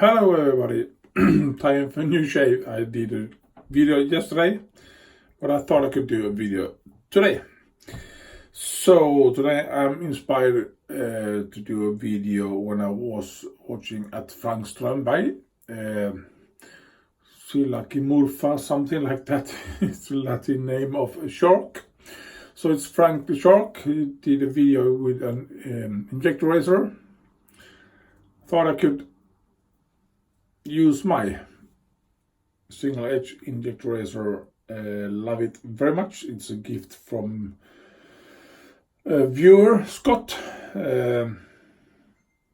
Hello everybody, time for a new shave. I did a video yesterday, but I thought I could do a video today. So today I'm inspired to do a video when I was watching at Frank Strömberg. Silaki Murfa, something like that. It's the Latin name of a shark. So it's Frank the Shark. He did a video with an injector razor. Thought I could use my single edge injector razor. Love it very much. It's a gift from a viewer, Scott.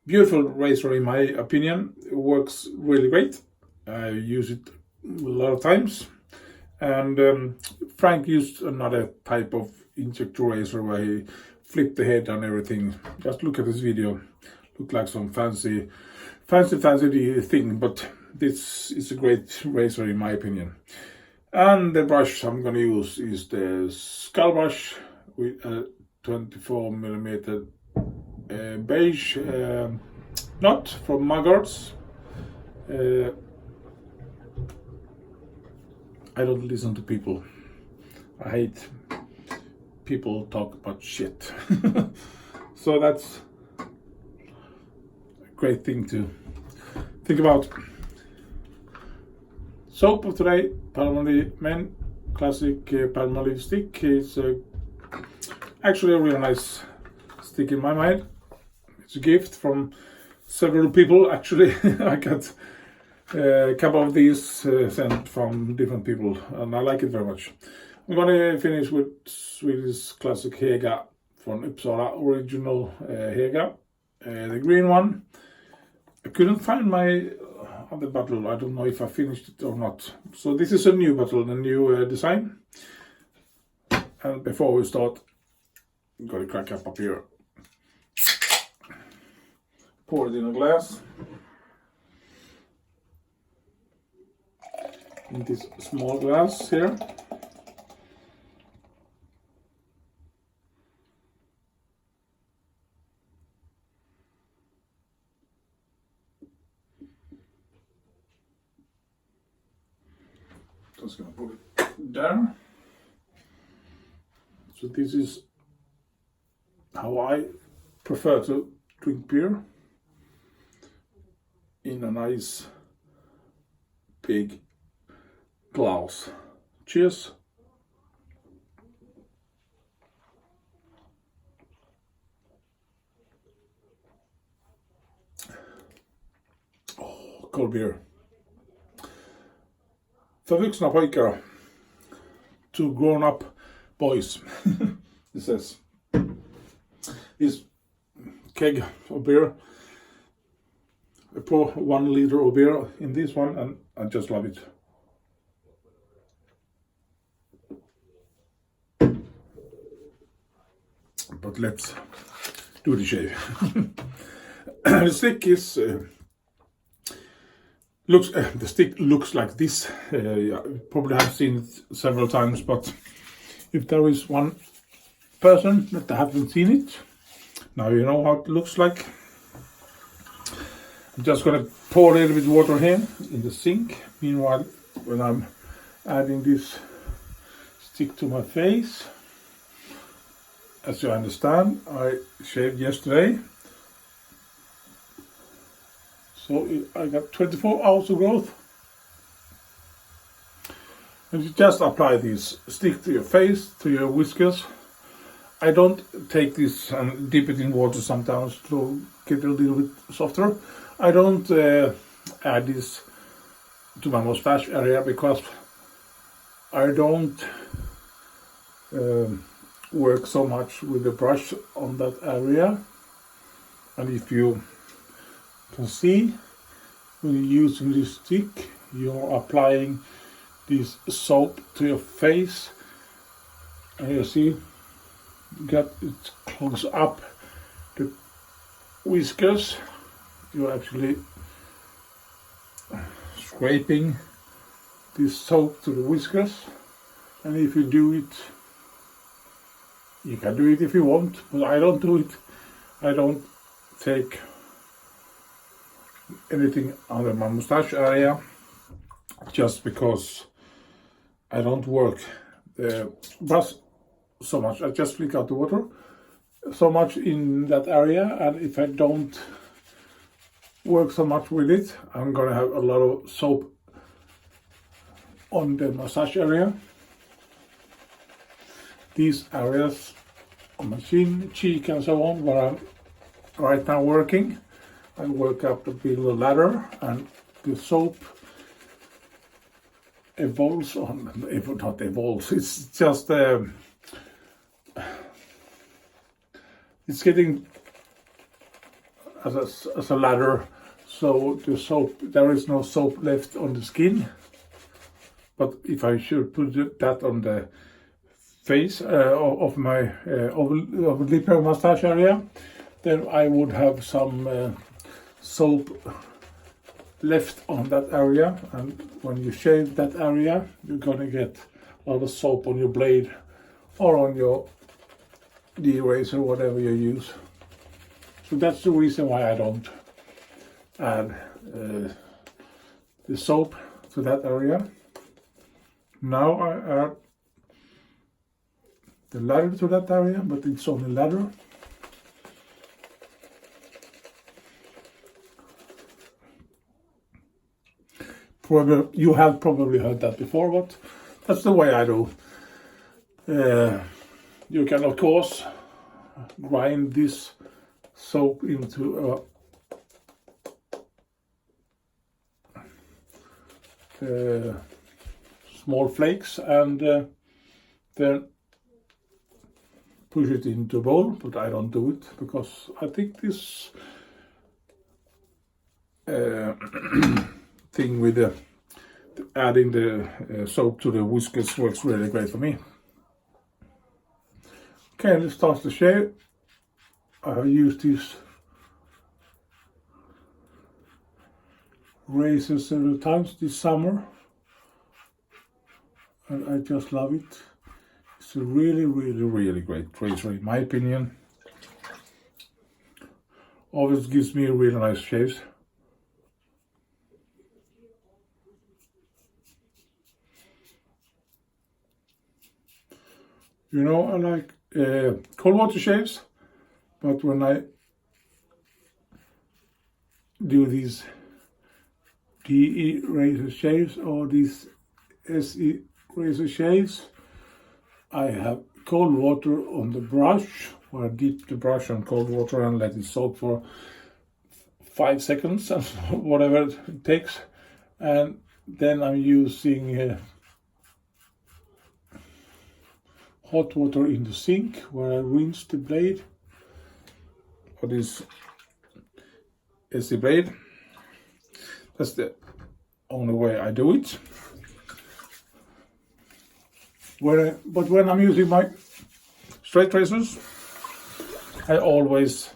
Beautiful razor in my opinion. It works really great. I use it a lot of times. And Frank used another type of injector razor where he flipped the head and everything. Just look at this video. Look like some fancy thing, but this is a great razor in my opinion. And the brush I'm gonna use is the skull brush with a 24mm beige knot from Muggards. I don't listen to people. I hate people talk about shit. So that's a great thing to think about. Soap of today, Palmolive Men Classic Palmolive stick. It's actually a really nice stick in my mind. It's a gift from several people actually. I got a couple of these sent from different people and I like it very much. I'm gonna finish with Swedish classic HEGA from Uppsala, original HEGA, the green one. I couldn't find my other bottle. I don't know if I finished it or not. So this is a new bottle, a new design. And before we start, I'm gonna crack up here. Pour it in a glass. In this small glass here. Just gonna put it there. So this is how I prefer to drink beer, in a nice big glass. Cheers. Oh, cold beer. För vuxna pojkar. To grown up boys. It says. This keg of beer. I pour 1 liter of beer in this one and I just love it. But let's do the shave. The stick is the stick looks like this. You probably have seen it several times, but if there is one person that haven't seen it, now you know how it looks like. I'm just gonna pour a little bit of water here in the sink. Meanwhile, when I'm adding this stick to my face, as you understand, I shaved yesterday. So I got 24 hours of growth. And you just apply this stick to your face, to your whiskers. I don't take this and dip it in water sometimes to get a little bit softer. I don't add this to my mustache area because I don't work so much with the brush on that area. And if you can see, when you're using this stick, you're applying this soap to your face, and you see it clogs up the whiskers. You're actually scraping this soap to the whiskers, and if you do it, you can do it if you want, but I don't do it. I don't take anything under my mustache area, just because I don't work the brush so much. I just flick out the water so much in that area, and if I don't work so much with it, I'm gonna have a lot of soap on the massage area. These areas on my chin, cheek and so on, where I'm right now working, I work up the below ladder, and the soap evolves on, not evolves, it's just it's getting as a ladder, so the soap, there is no soap left on the skin. But if I should put that on the face of my lip mustache area, then I would have some soap left on that area, and when you shave that area, you're gonna get a lot of soap on your blade or on your eraser, whatever you use. So that's the reason why I don't add the soap to that area. Now I add the ladder to that area, but it's only ladder. Probably, you have probably heard that before, but that's the way I do. You can of course grind this soap into small flakes, and then push it into a bowl, but I don't do it because I think this thing with adding the soap to the whiskers works really great for me. Okay, let's start the shave. I have used this razor several times this summer, and I just love it. It's a really great razor in my opinion. Always gives me really nice shaves. You know, I like cold water shaves, but when I do these DE razor shaves or these SE razor shaves, I have cold water on the brush, where I dip the brush on cold water and let it soak for 5 seconds and whatever it takes, and then I'm using hot water in the sink where I rinse the blade, or this SE blade. That's the only way I do it. But when I'm using my straight razors, I always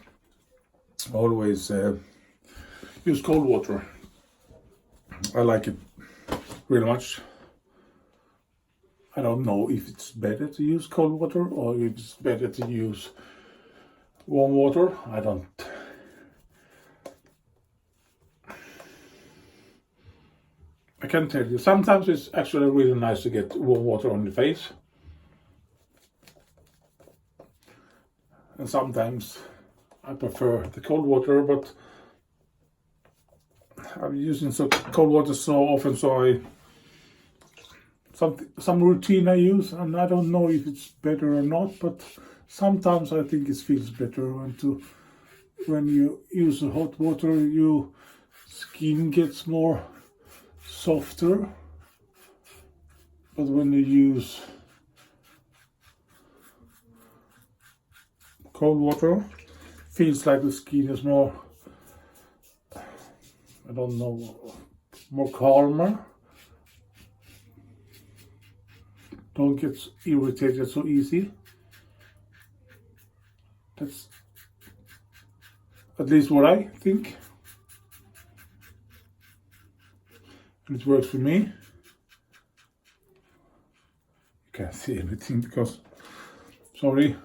use cold water. I like it really much. I don't know if it's better to use cold water or if it's better to use warm water. I can tell you, sometimes it's actually really nice to get warm water on the face. And sometimes I prefer the cold water, but I'm using cold water so often, so some routine I use, and I don't know if it's better or not, but sometimes I think it feels better when you use the hot water, your skin gets more softer, but when you use cold water, feels like the skin is more, I don't know, more calmer. Don't get irritated so easy. That's at least what I think. And it works for me. You can't see everything because, sorry.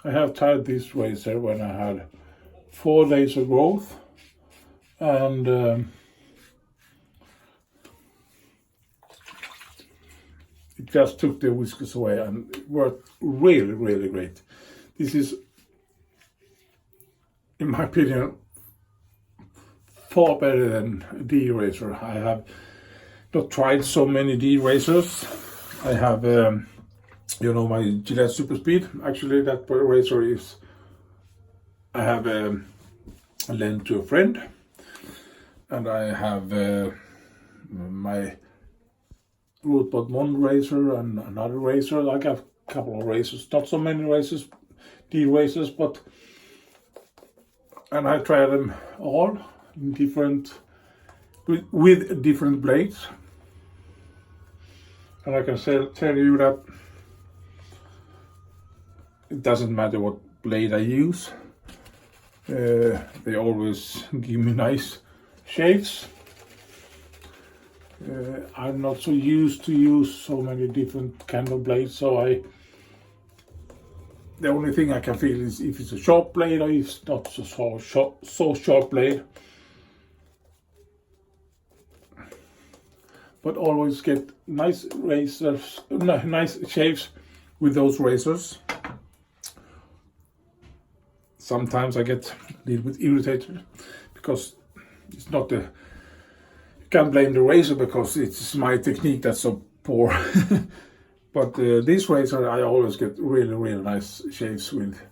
I have tried this razor when I had 4 days of growth, and it just took the whiskers away, and it worked really, really great. This is, in my opinion, far better than a D razor. I have not tried so many D razors. I have, you know, my Gillette Super Speed. Actually, that razor is, I have lent to a friend, and I have my Rootbot Mon razor and another razor. I got a couple of razors, not so many razors, D razors, but, and I tried them all in different, with different blades. And I can tell you that it doesn't matter what blade I use. They always give me nice shaves. I'm not so used to use so many different kind of blades, so the only thing I can feel is if it's a sharp blade or if it's not so sharp blade. But always get nice razors, nice shaves with those razors. Sometimes I get a little bit irritated because it's not the, you can't blame the razor because it's my technique that's so poor. But this razor I always get really, really nice shaves with.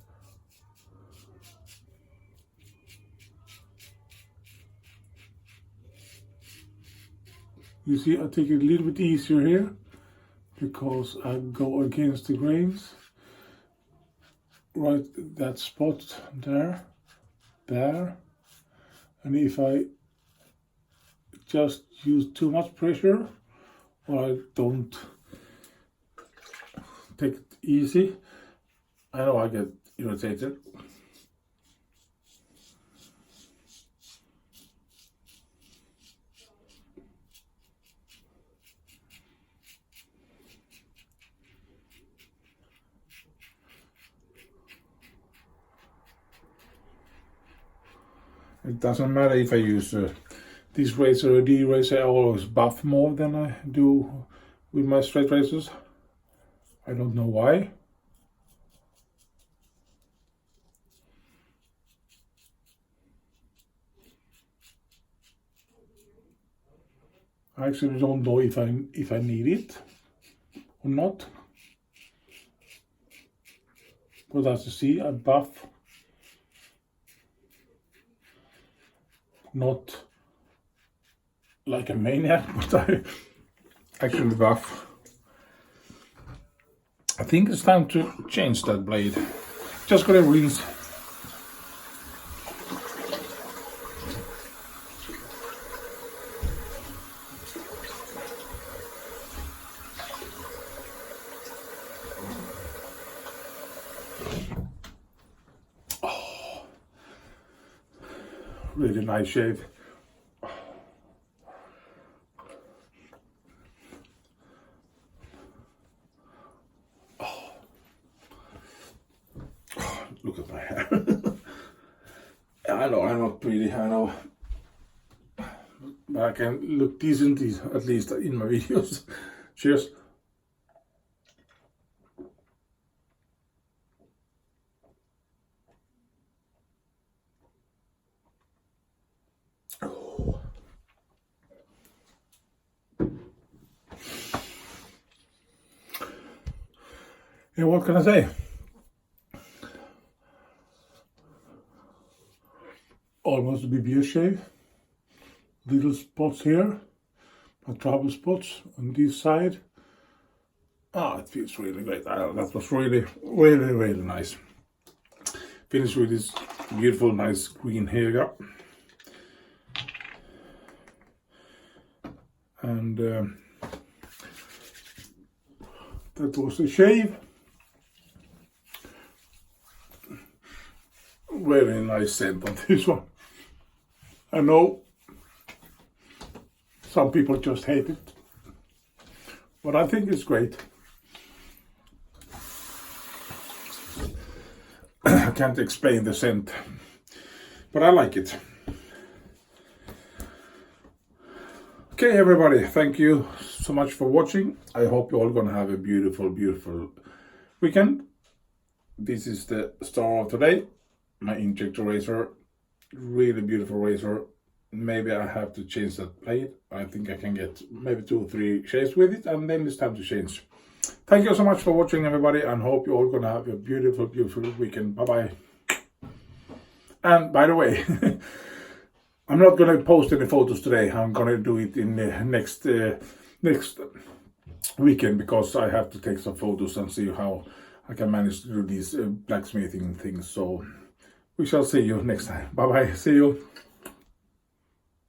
You see, I take it a little bit easier here because I go against the grains. Right, that spot there, and if I just use too much pressure or I don't take it easy, I know I get irritated. It doesn't matter if I use this razor or D razor, I always buff more than I do with my straight razors. I don't know why. I actually don't know if I need it or not. But as you see, I buff. Not like a maniac, but I actually buff. I think it's time to change that blade. Just gonna rinse. Really nice shave. Look at my hair. I know I'm not pretty, I know. But I can look decent, at least in my videos. Cheers. Yeah, what can I say? Almost a BBS shave. Little spots here, my trouble spots on this side. It feels really great. That was really, really, really nice. Finish with this beautiful, nice green HEGA. And that was the shave. Very nice scent on this one. I know some people just hate it, but I think it's great. I can't explain the scent, but I like it. Okay, everybody, thank you so much for watching. I hope you're all gonna have a beautiful, beautiful weekend. This is the star of today, my injector razor. Really beautiful razor. Maybe I have to change that blade. I think I can get maybe 2 or 3 shaves with it, and then it's time to change. Thank you so much for watching, everybody, and hope you're all gonna have a beautiful, beautiful weekend. Bye bye. And by the way, I'm not gonna post any photos today. I'm gonna do it in the next weekend, because I have to take some photos and see how I can manage to do these blacksmithing things. So we shall see you next time. Bye bye. See you.